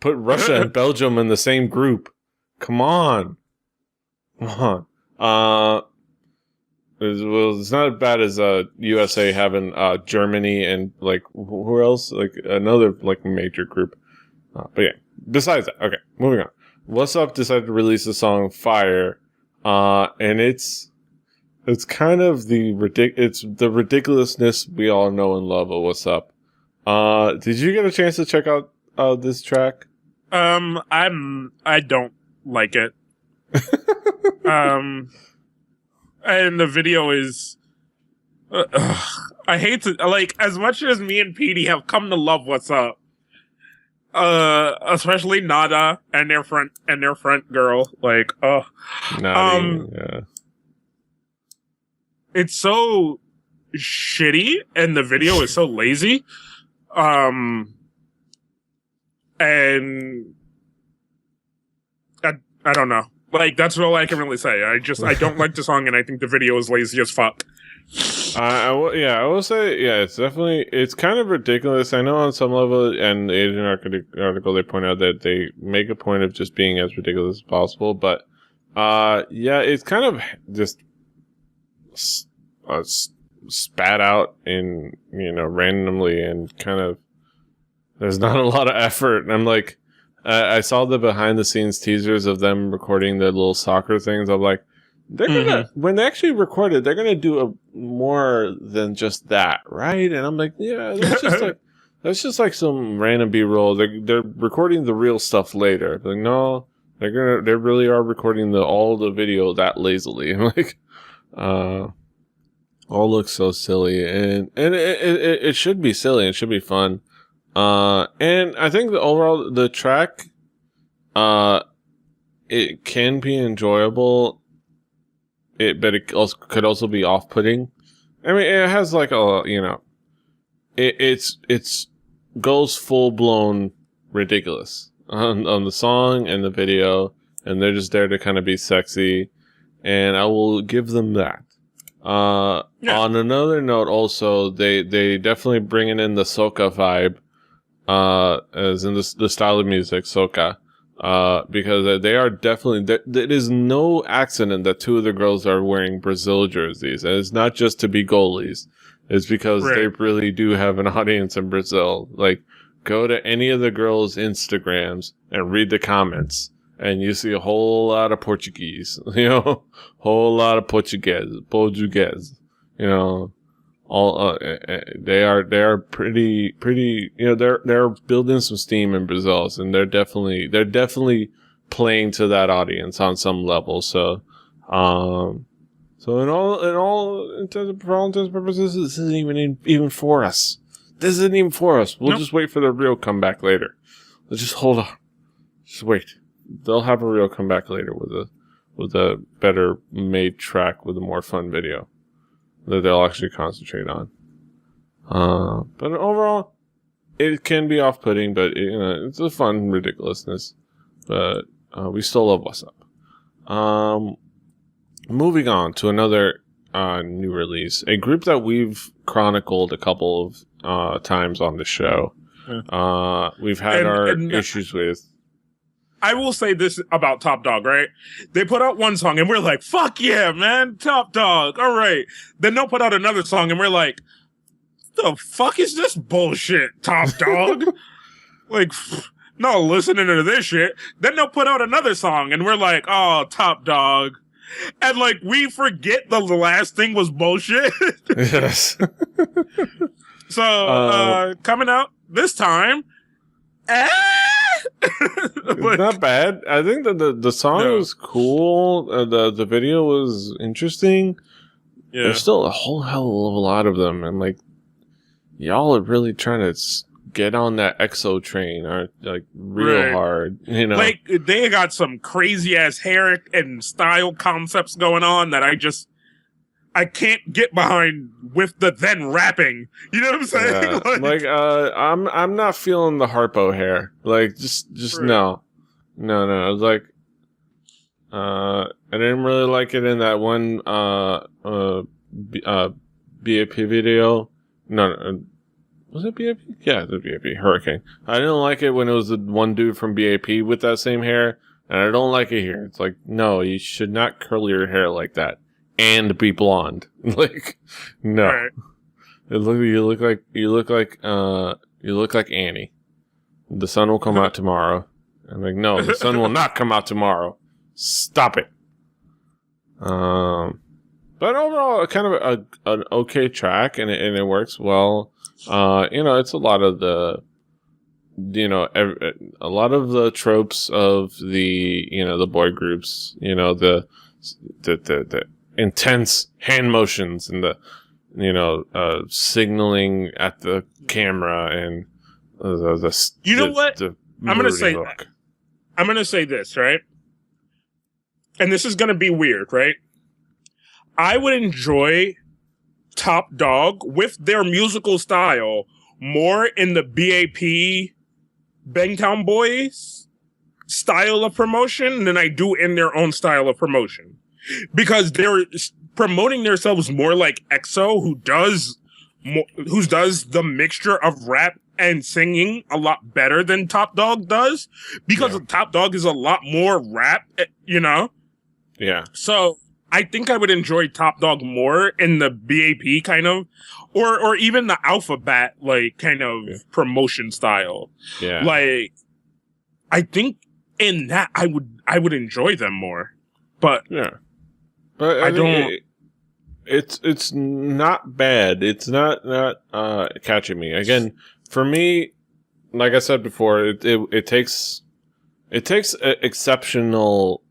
Put Russia and Belgium in the same group. Come on. It's not as bad as USA having Germany and like who else? Like another like major group. But yeah, besides that, okay, moving on. What's Up decided to release the song Fire, and it's kind of the ridiculousness we all know and love of What's Up. Did you get a chance to check out this track? I don't like it. And the video is, I hate to, like, as much as me and Petey have come to love What's Up, especially Nada and their front girl, like, Yeah. It's so shitty and the video is so lazy. And I don't know. Like, that's all I can really say. I don't like the song, and I think the video is lazy as fuck. I will say, yeah, it's kind of ridiculous. I know on some level, and the Asian article, they point out that they make a point of just being as ridiculous as possible, but, yeah, it's kind of just spat out in, randomly, and kind of, there's not a lot of effort, and I'm like, I saw the behind the scenes teasers of them recording the little soccer things. I'm like, they're gonna, when they actually record it, they're gonna do more than just that, right? And I'm like, yeah, that's just like some random B-roll. They're recording the real stuff later. Like, no, they really are recording all the video that lazily. I'm like, all looks so silly, and it should be silly. It should be fun. And I think the track, it can be enjoyable, but it also could also be off-putting. I mean, it has like it's goes full-blown ridiculous on the song and the video, and they're just there to kind of be sexy, and I will give them that. Yeah. On another note, also, they definitely bringing in the soca vibe. As in the style of music, soca, because they are definitely, it is no accident that two of the girls are wearing Brazil jerseys, and it's not just to be goalies, it's because they really do have an audience in Brazil. Like, go to any of the girls' Instagrams and read the comments, and you see a whole lot of Portuguese, whole lot of Portuguese, all they are pretty they're building some steam in Brazil, and they're definitely playing to that audience on some level. So for all intents and purposes, this isn't even for us. This isn't even for us. We'll just wait for the real comeback later. Let's just hold on. Just wait. They'll have a real comeback later with a better made track with a more fun video that they'll actually concentrate on. But overall, it can be off-putting, but it's a fun ridiculousness. But we still love What's Up. Moving on to another new release, a group that we've chronicled a couple of times on the show. We've had our issues with. I will say this about Topp Dogg, right? They put out one song and we're like, fuck yeah, man, Topp Dogg, all right. Then they'll put out another song and we're like, the fuck is this bullshit, Topp Dogg? Like, no listening to this shit. Then they'll put out another song and we're like, oh, Topp Dogg. And like, we forget the last thing was bullshit. Yes. So, coming out this time, it's not bad. I think that the song was cool. The video was interesting. Yeah. There's still a whole hell of a lot of them, and like, y'all are really trying to get on that EXO train or like real hard, you know. Like they got some crazy ass hair and style concepts going on that I can't get behind with the then rapping. You know what I'm saying? Yeah. I'm not feeling the Harpo hair. Like just no. No. It's like I didn't really like it in that one BAP video. No, was it BAP? Yeah, it was BAP. Hurricane. I didn't like it when it was the one dude from BAP with that same hair, and I don't like it here. It's like, no, you should not curl your hair like that and be blonde. Like, no. Right. You look like Annie. The sun will come out tomorrow. I'm like, no, the sun will not come out tomorrow. Stop it. But overall, kind of an okay track, and it works well. It's a lot of the, a lot of the tropes of the, the boy groups, the intense hand motions and the, signaling at the camera and I'm going to say that. I'm going to say this, right? And this is going to be weird, right? I would enjoy Topp Dogg with their musical style more in the BAP Bangtown Boys style of promotion than I do in their own style of promotion. Because they're promoting themselves more like EXO, who does the mixture of rap and singing a lot better than Topp Dogg does. Because Topp Dogg is a lot more rap, Yeah. So I think I would enjoy Topp Dogg more in the BAP kind of, or even the Alphabet like kind of promotion style. Yeah. Like, I think in that I would enjoy them more. But yeah, but I don't. It's not bad. It's not catching me again. For me, like I said before, it takes exceptional.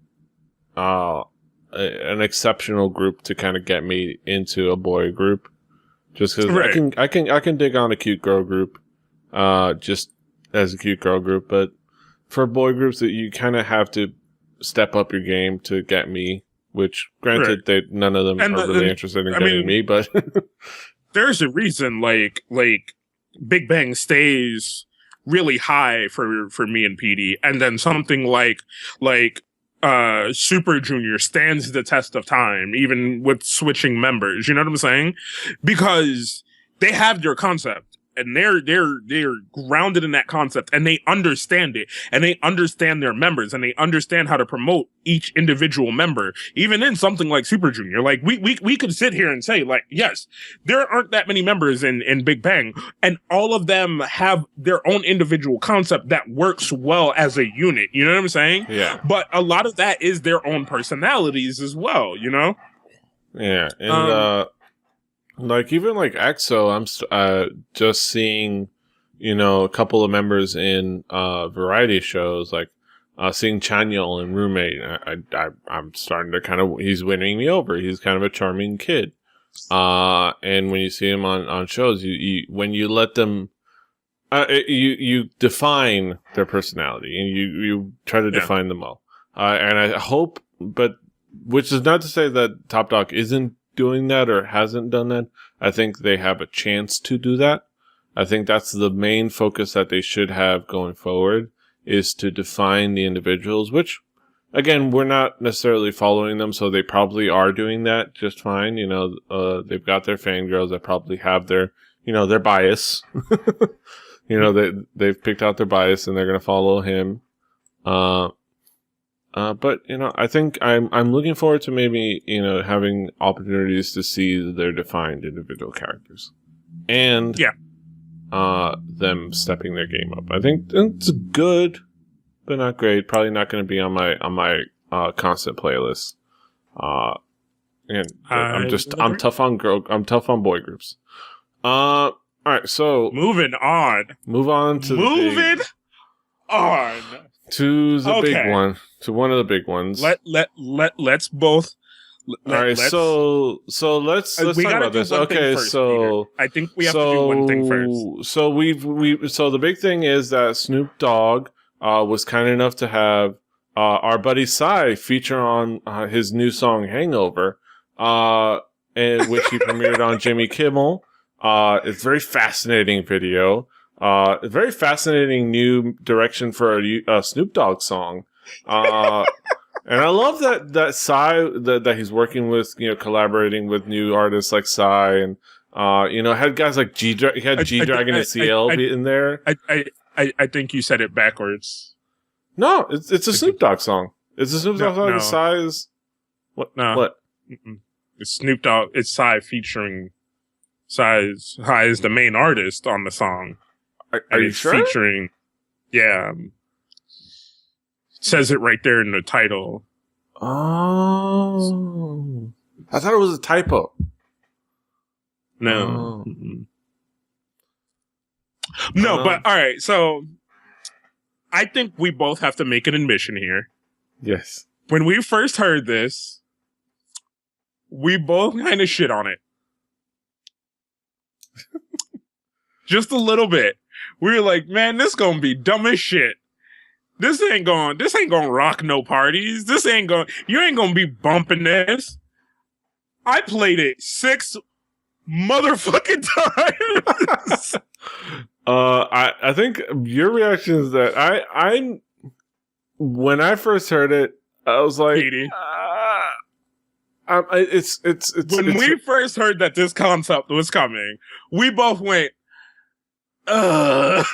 An exceptional group to kind of get me into a boy group, just because I can dig on a cute girl group, just as a cute girl group. But for boy groups, that you kind of have to step up your game to get me. Which, granted, none of them are really interested in getting me, but there's a reason. Like Big Bang stays really high for me and PD, and then something like Super Junior stands the test of time, even with switching members. You know what I'm saying? Because they have their concept, and they're grounded in that concept, and they understand it, and they understand their members, and they understand how to promote each individual member. Even in something like Super Junior, like we could sit here and say, like, yes, there aren't that many members in Big Bang, and all of them have their own individual concept that works well as a unit. You know what I'm saying? Yeah. But a lot of that is their own personalities as well. Yeah, and like even like EXO, I'm just seeing, a couple of members in variety shows, like seeing Chanyeol and Roommate. I'm starting to he's winning me over. He's kind of a charming kid. And when you see him on shows, you when you let them, you define their personality and you try to define them well. And I hope, but which is not to say that Topp Dogg isn't doing that or hasn't done that. I think they have a chance to do that. I think that's the main focus that they should have going forward, is to define the individuals, which, again, we're not necessarily following them, so they probably are doing that just fine. They've got their fangirls that probably have their, their bias. They've picked out their bias and they're going to follow him. But I think I'm looking forward to maybe, having opportunities to see their defined individual characters. And them stepping their game up. I think it's good, but not great. Probably not going to be on my constant playlist. And I'm tough on boy groups. All right, so move on to the big one, to one of the big ones. Let's both All right, so let's talk about this. Okay, first, so Peter. I think we have to do one thing first. So the big thing is that Snoop Dogg was kind enough to have our buddy Psy feature on his new song "Hangover," and which he premiered on Jimmy Kimmel. It's a very fascinating video. A very fascinating new direction for a Snoop Dogg song. And I love that Psy that he's working with, collaborating with new artists like Psy, and had guys like G-Dragon and CL in there. I think you said it backwards. No, it's a Snoop Dogg song. It's a Snoop Dogg song. No. Psy is what? No. What? It's Snoop Dogg. It's Psy featuring Psy is the main artist on the song. Are you sure? Featuring, yeah. Says it right there in the title. Oh, I thought it was a typo. No, no, but all right. So, I think we both have to make an admission here. Yes. When we first heard this, we both kind of shit on it, just a little bit. We were like, "Man, this gonna be dumb as shit. This ain't gonna rock no parties. You ain't gonna be bumping this." I played it 6 motherfucking times. I think your reaction is that I when I first heard it, I was like, it's when we first heard that this concept was coming, we both went, I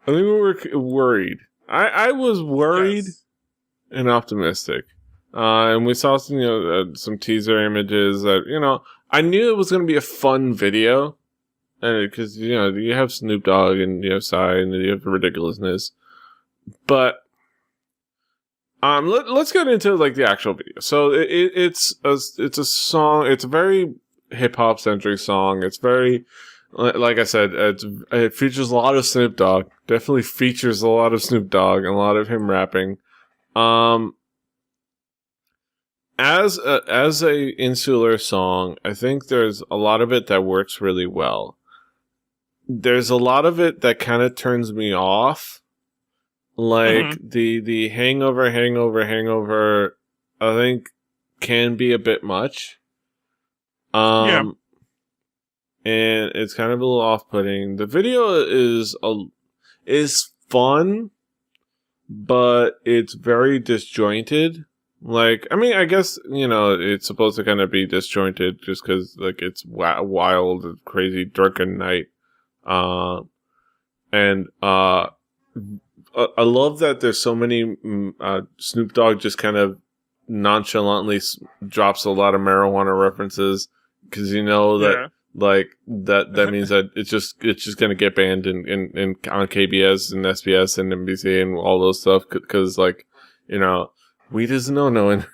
think we were worried. I was worried and optimistic. And we saw some teaser images that, I knew it was going to be a fun video. Because, you have Snoop Dogg and you have Psy and you have ridiculousness. But let's get into the actual video. So it's a song. It's a very hip hop centric song. It's very, like I said, it features a lot of Snoop Dogg. Definitely features a lot of Snoop Dogg and a lot of him rapping. As a insular song, I think there's a lot of it that works really well. There's a lot of it that kind of turns me off. Like the hangover, I think can be a bit much. And it's kind of a little off-putting. The video is fun, but it's very disjointed. I guess, it's supposed to kind of be disjointed just because, it's wild, crazy, drunken night. I love that there's so many, Snoop Dogg just kind of nonchalantly drops a lot of marijuana references because that that means that it's just going to get banned in on KBS and SBS and NBC and all those stuff because weed is a no-no, and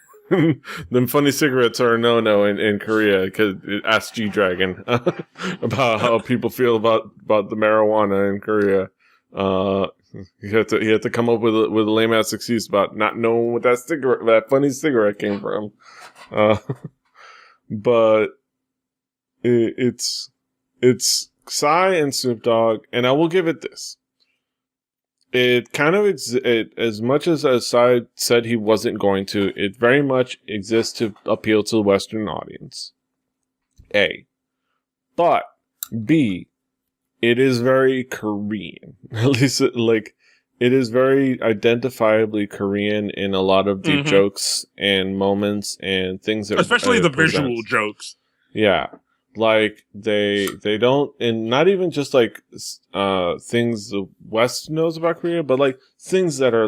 them funny cigarettes are a no-no in Korea. Because ask G-Dragon about how people feel about the marijuana in Korea. He had to come up with a lame ass excuse about not knowing what that funny cigarette came from. But it's Psy and Snoop Dogg, and I will give it this. It kind of as much as Psy said he wasn't going to, it very much exists to appeal to the Western audience. A. But B, it is very Korean. At least it is very identifiably Korean in a lot of the jokes and moments and things that especially the visual jokes. Yeah. They don't, and not even just things the West knows about Korea, but things that are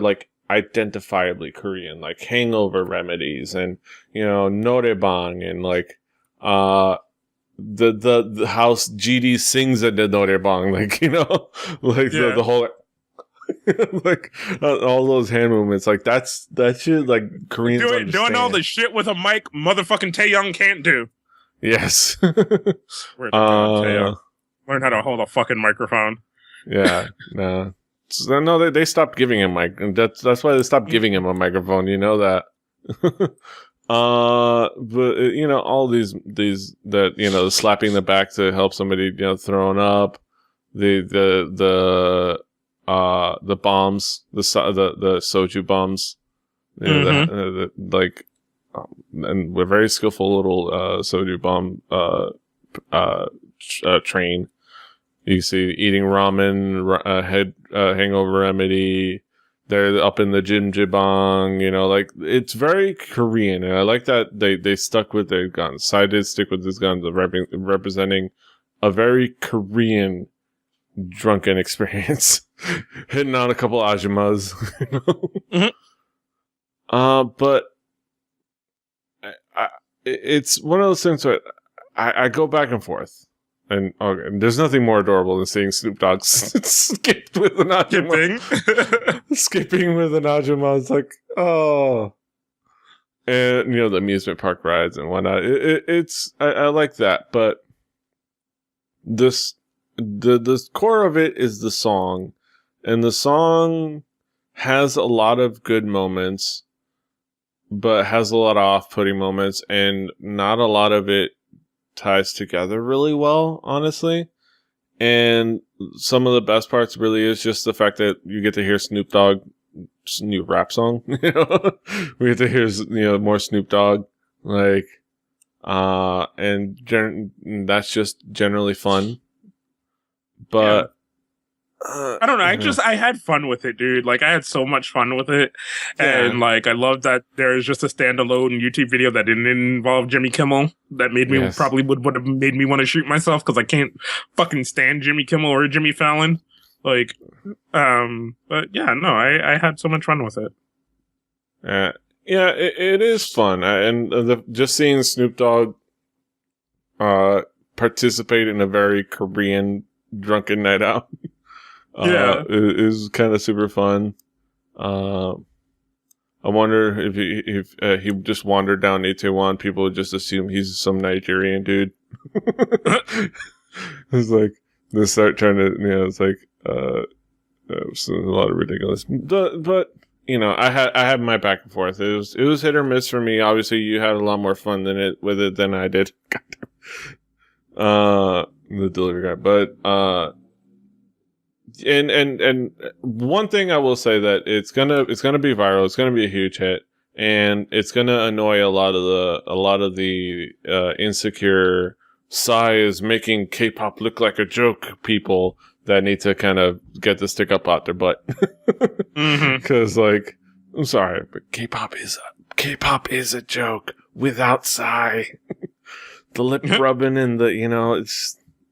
identifiably Korean, like hangover remedies and noraebang and the house GD sings at the noraebang, the whole all those hand movements, that shit Koreans understand. Doing all the shit with a mic motherfucking Taeyang can't do. Yes. Learn how to hold a fucking microphone. Yeah, no. They stopped giving him mic. That's why they stopped giving him a microphone. You know that. But you know, all these that, you know, slapping the back to help somebody, you know, thrown up, the bombs, the soju bombs, you know, like, and we're very skillful little soju bomb train. You see eating ramen, head hangover remedy. They're up in the jjimjilbang, you know, like, it's very Korean, and I like that they stuck with their guns. Psy did stick with his guns of representing a very Korean drunken experience, hitting on a couple ajumas, you know. But it's one of those things where I go back and forth. And there's nothing more adorable than seeing Snoop Dogg skip with an ajumma. Skipping with an ajumma. It's like, oh. And, you know, the amusement park rides and whatnot. I like that. But the core of it is the song. And the song has a lot of good moments, but has a lot of off-putting moments. And not a lot of it ties together really well, honestly. And some of the best parts really is just the fact that you get to hear Snoop Dogg's new rap song. You know, we get to hear, you know, more Snoop Dogg, like, and that's just generally fun. But I don't know. I had fun with it, dude. Like, I had so much fun with it. And, like, I love that there's just a standalone YouTube video that didn't involve Jimmy Kimmel that made me probably would have made me want to shoot myself because I can't fucking stand Jimmy Kimmel or Jimmy Fallon. Like, but yeah, no, I had so much fun with it. Yeah, it is fun. And just seeing Snoop Dogg participate in a very Korean drunken night out. It is kind of super fun. I wonder if he just wandered down Itaewon, people would just assume he's some Nigerian dude. It's like they start trying to, you know, it's like it's a lot of ridiculous. But you know, I had my back and forth. It was hit or miss for me. Obviously, you had a lot more fun with it than I did. The delivery guy, but And one thing I will say that it's gonna be viral. It's gonna be a huge hit, and it's gonna annoy a lot of the insecure Psy is making K-pop look like a joke people that need to kind of get the stick up out their butt. Because like, I'm sorry, but K-pop is a joke without Psy. The lip rubbing and the, you know,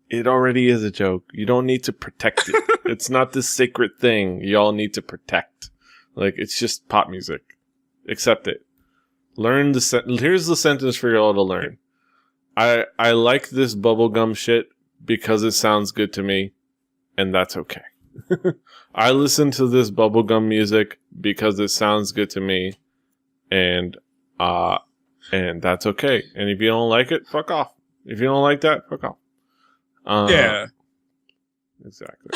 it already is a joke. You don't need to protect it. It's not this sacred thing y'all need to protect. Like, it's just pop music. Accept it. Learn here's the sentence for y'all to learn. I like this bubblegum shit because it sounds good to me, and that's okay. I listen to this bubblegum music because it sounds good to me, and that's okay. And if you don't like it, fuck off. If you don't like that, fuck off. Yeah. Exactly.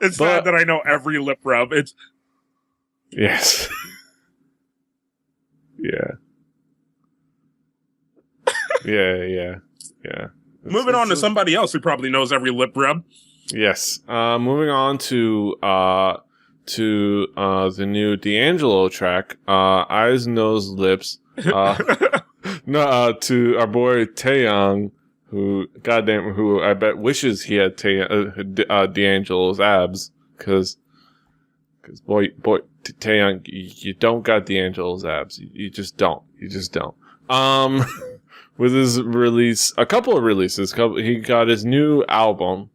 It's sad that I know every lip rub. It's yes. Yeah. Yeah. Moving on to somebody else who probably knows every lip rub. Yes. Moving on to the new D'Angelo track, Eyes, Nose, Lips. To our boy Taeyang, who I bet wishes he had D'Angelo's abs, because boy, Taeyang, you don't got D'Angelo's abs. You just don't. With his release, a couple of releases, he got his new album,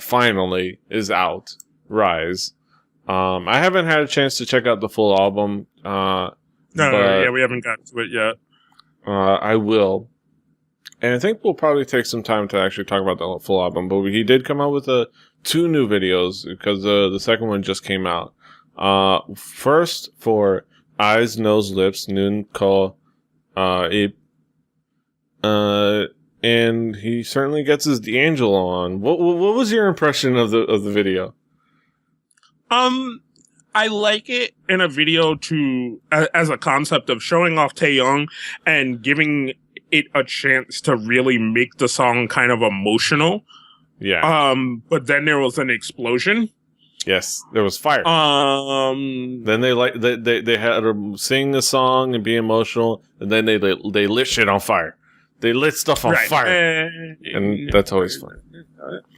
finally, is out, Rise. I haven't had a chance to check out the full album. We haven't gotten to it yet. I will. And I think we'll probably take some time to actually talk about the full album. But he did come out with 2 new videos, because the second one just came out. First, for Eyes, Nose, Lips, Noon Call Ip. And he certainly gets his D'Angelo on. What was your impression of the video? I like it in a video as a concept of showing off Taeyang and giving it a chance to really make the song kind of emotional. Yeah. But then there was an explosion. Yes, there was fire. Then they had to sing a song and be emotional, and then they lit shit on fire. They lit stuff on fire, and that's always fun.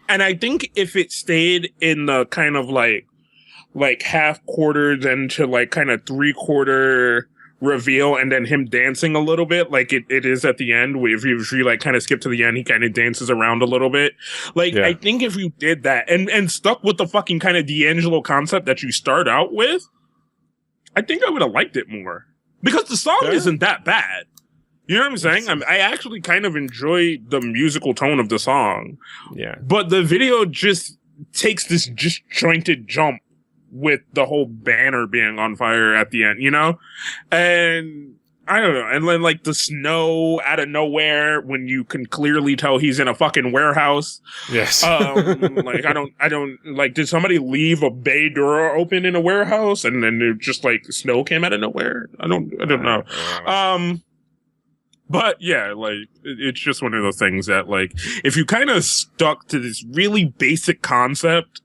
And I think if it stayed in the kind of like half quarter, then to like kind of 3/4 reveal, and then him dancing a little bit, like it is at the end. If you like kind of skip to the end, he kind of dances around a little bit. Like, I think if you did that and stuck with the fucking kind of D'Angelo concept that you start out with, I think I would have liked it more, because the song isn't that bad. You know what I'm saying? I actually kind of enjoy the musical tone of the song. Yeah. But the video just takes this disjointed jump with the whole banner being on fire at the end, you know? And I don't know. And then like the snow out of nowhere when you can clearly tell he's in a fucking warehouse. Yes. Like I don't like, did somebody leave a bay door open in a warehouse and then it just like snow came out of nowhere? I don't know. But yeah, like it's just one of those things that like if you kind of stuck to this really basic concept,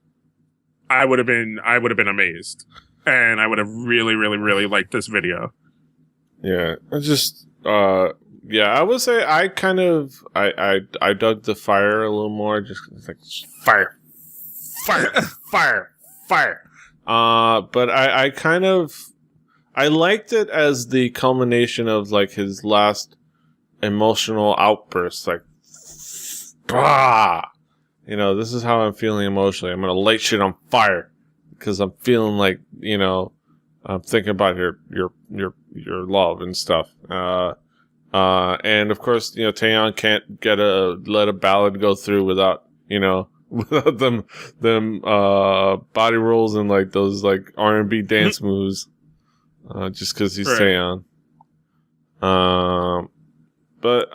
I would have been amazed, and I would have really, really, really liked this video. Yeah, I would say I dug the fire a little more, just like fire. But I liked it as the culmination of like his last emotional outburst, like, bah! You know, this is how I'm feeling emotionally. I'm gonna light shit on fire because I'm feeling like, you know, I'm thinking about your love and stuff. And of course, you know, Taeyang can't let a ballad go through without, you know, without them body rolls and like those like R&B dance moves, just because he's Taeyang. But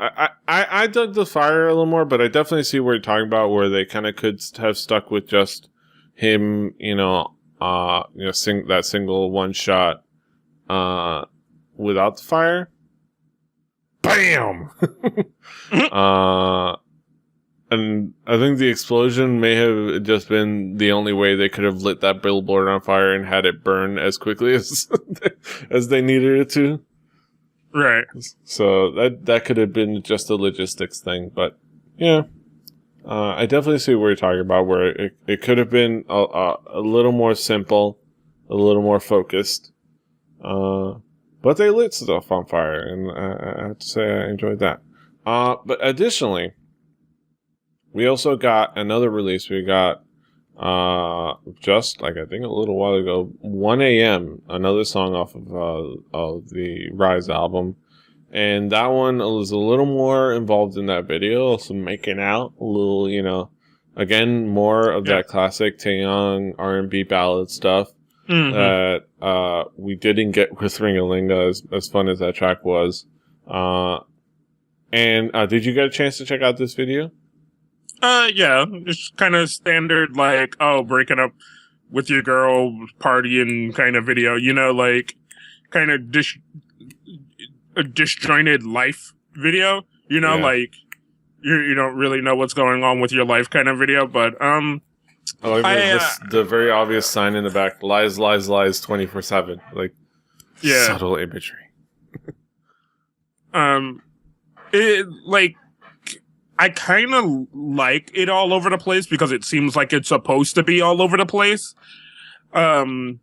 I dug the fire a little more, but I definitely see what you're talking about, where they kind of could have stuck with just him, sing that single one shot, without the fire. Bam! And I think the explosion may have just been the only way they could have lit that billboard on fire and had it burn as quickly as they needed it to. Right. So that could have been just a logistics thing, but yeah, I definitely see what you're talking about, where it could have been a little more simple, a little more focused, but they lit stuff on fire, and I have to say I enjoyed that. But additionally, we also got another release. We got just like I think a little while ago, 1 a.m. another song off of the Rise album, and that one was a little more involved in that video, also making out a little, you know, again more of that classic Taeyang R&B ballad stuff that we didn't get with Ring-a-Linga, as fun as that track was. And did you get a chance to check out this video? Yeah, it's kind of standard, like, breaking up with your girl, partying kind of video, you know, like, kind of a disjointed life video, you know, like, you don't really know what's going on with your life kind of video, but, the very obvious sign in the back, lies, 24/7, like, subtle imagery. I kind of like it all over the place because it seems like it's supposed to be all over the place. But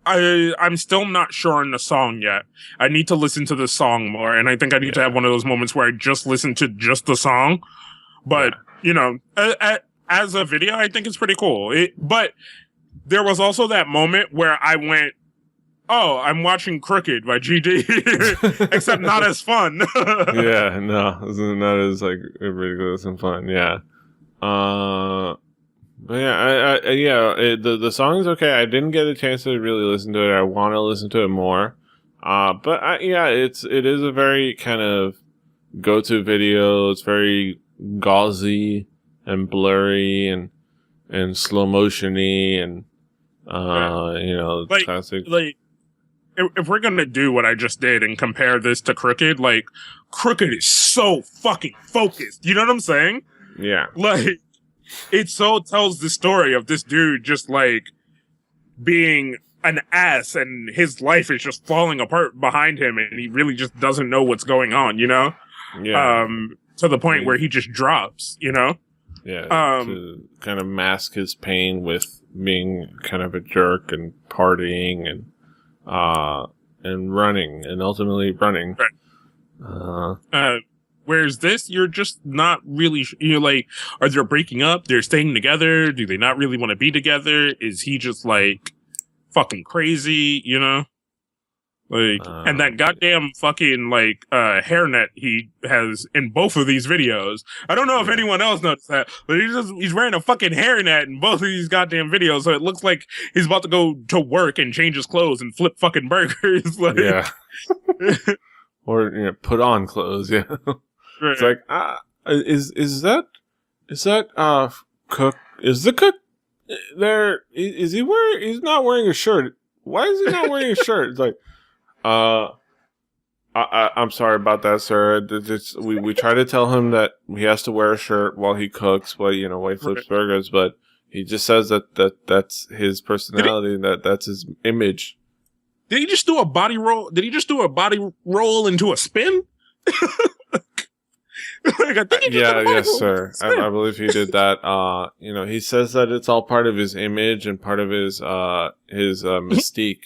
I'm still not sure on the song yet. I need to listen to the song more, and I think I need to have one of those moments where I just listen to just the song. But, you know, as a video, I think it's pretty cool. But there was also that moment where I went, oh, I'm watching Crooked by GD, except not as fun. Yeah, no, not as like ridiculous and fun. Yeah, but yeah, the song's okay. I didn't get a chance to really listen to it. I want to listen to it more. But it is a very kind of go-to video. It's very gauzy and blurry, and and slow motiony and classic. Like, if we're gonna do what I just did and compare this to Crooked, like Crooked is so fucking focused. You know what I'm saying? Yeah. Like, it so tells the story of this dude just like being an ass and his life is just falling apart behind him and he really just doesn't know what's going on, you know? Yeah. To the point where he just drops, you know? Yeah. To kind of mask his pain with being kind of a jerk and partying and running and ultimately running. Right. Whereas this, you're just not really, you're like, are they breaking up? They're staying together? Do they not really want to be together? Is he just like fucking crazy, you know? Like, and that goddamn fucking like hairnet he has in both of these videos. I don't know if anyone else noticed that, but he's wearing a fucking hairnet in both of these goddamn videos, so it looks like he's about to go to work and change his clothes and flip fucking burgers. Like, yeah. Or put on clothes. Yeah. Right. It's like is that Cook? Is the Cook there? Is he wearing? He's not wearing a shirt. Why is he not wearing a shirt? It's like, I'm sorry about that, sir. We try to tell him that he has to wear a shirt while he cooks, while he flips burgers, but he just says that's his personality, that's his image. Did he just do a body roll? Did he just do a body roll into a spin? Yes, sir. I believe he did that. He says that it's all part of his image and part of his mystique.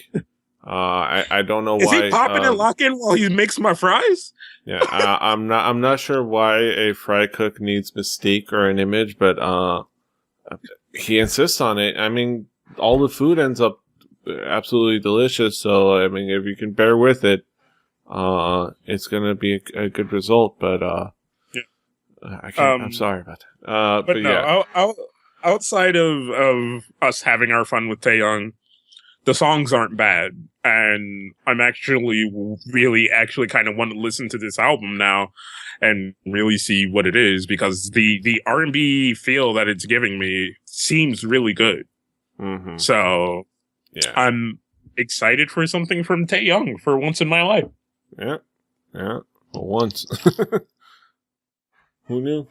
I don't know why. Is he popping and locking while he makes my fries? Yeah, I'm not sure why a fry cook needs mystique or an image, but he insists on it. I mean, all the food ends up absolutely delicious. So I mean, if you can bear with it, it's gonna be a good result. But I can't. I'm sorry about that. But no, yeah. Outside of us having our fun with Taeyang, the songs aren't bad, and I'm actually kind of want to listen to this album now and really see what it is, because the R&B feel that it's giving me seems really good. Mm-hmm. So yeah, I'm excited for something from Taeyang for once in my life. Yeah, for once. Who knew?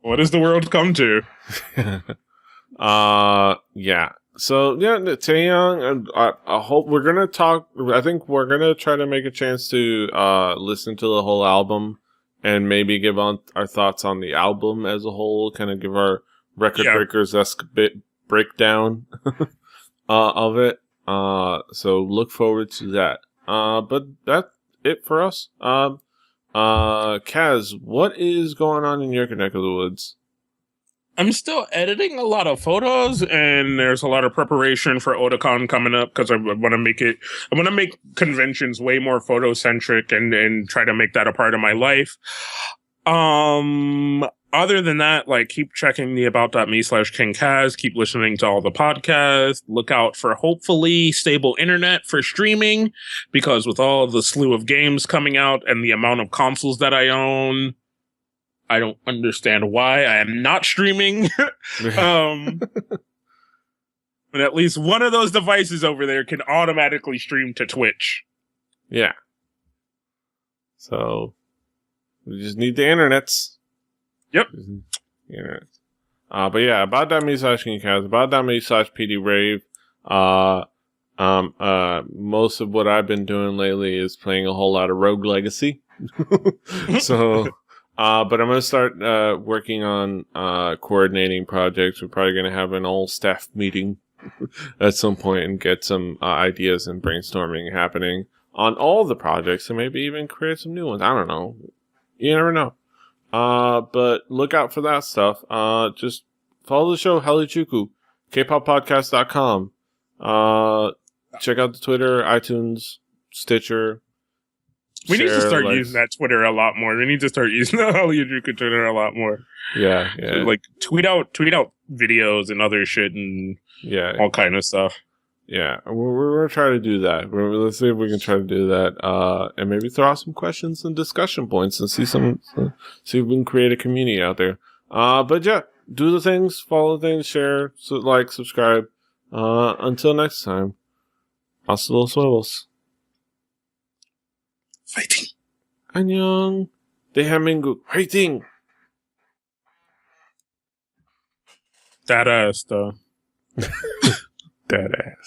What does the world come to? Yeah. So yeah, Taeyang, I hope we're gonna talk. I think we're gonna try to make a chance to listen to the whole album and maybe give on our thoughts on the album as a whole. Kind of give our record breakers-esque breakdown of it. So look forward to that. But that's it for us. Kaz, what is going on in your neck of the woods? I'm still editing a lot of photos, and there's a lot of preparation for Otakon coming up, because I want to make conventions way more photocentric and try to make that a part of my life. Other than that, like, keep checking the about.me/KingKaz, keep listening to all the podcasts, look out for hopefully stable internet for streaming, because with all the slew of games coming out and the amount of consoles that I own, I don't understand why I am not streaming. But at least one of those devices over there can automatically stream to Twitch. Yeah. So we just need the internets. Yep. Internet. But yeah, about.me/KingKaz, about.me/PDRave. Most of what I've been doing lately is playing a whole lot of Rogue Legacy. So but I'm going to start working on coordinating projects. We're probably going to have an all staff meeting at some point and get some ideas and brainstorming happening on all the projects, and maybe even create some new ones. I don't know. You never know. But look out for that stuff. Just follow the show, Hallyujuku, kpoppodcast.com. Check out the Twitter, iTunes, Stitcher. We need to start using that Twitter a lot more. We need to start using the Hallyujuku Twitter a lot more. Yeah. Like, tweet out videos and other shit and all kind of stuff. Yeah, we're going to try to do that. Let's see if we can try to do that. And maybe throw out some questions and discussion points and see if we can create a community out there. But yeah, do the things, follow the things, share, like, subscribe. Until next time, hasta los huevos. Fighting. 안녕. 대한민국 화이팅! That ass, though. That ass.